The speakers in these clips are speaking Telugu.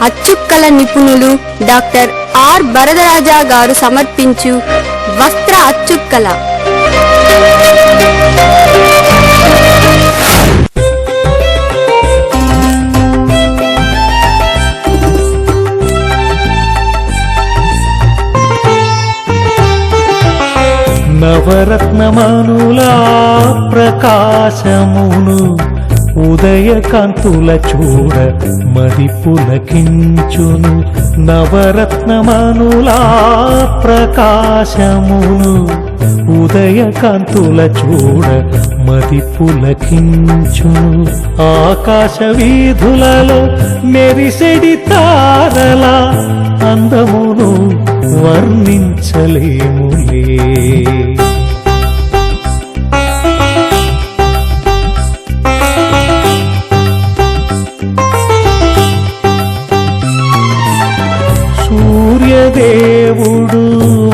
అచ్చుక్కల నిపుణులు డాక్టర్ ఆర్ వరదరాజా గారు సమర్పించు వస్త్ర అచ్చుక్కల. నవరత్నమనులా ప్రకాశమును ఉదయకాంతుల చూడ మది పులకించును. నవరత్నమనులా ప్రకాశమును ఉదయకాంతుల చూడ మది పులకించును. ఆకాశ వీధులలో మెరిసెడి తారల అందమును వర్ణించలేములే. సూర్యదేవుడు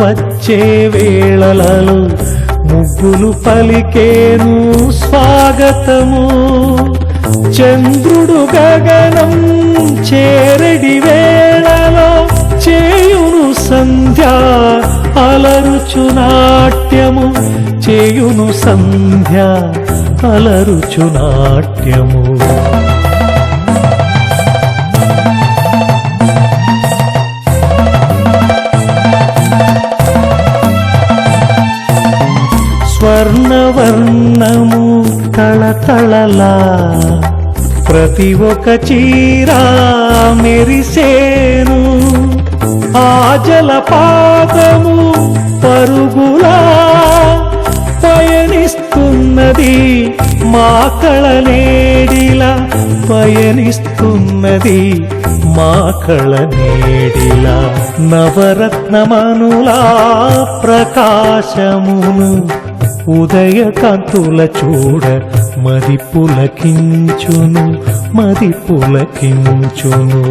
వచ్చే వేళలలో ముగ్గులు పలికేను స్వాగతము. చంద్రుడు గగనం చేరడి వేళలో చేయును సంధ్య అలరుచు నాట్యము. చేయును సంధ్య అలరుచు నాట్యము. స్వర్ణవర్ణము తళతళలా ప్రతి ఒక్క చీర మెరిసేను. ఆ జలపాతము పరుగులా పయనిస్తున్నది మా కళనేడిలా. పయనిస్తున్నది మా కళనేడిలా. నవరత్నమనులా ప్రకాశమును ఉదయకాంతుల చూడ మది పులకించును. మది పులకించును.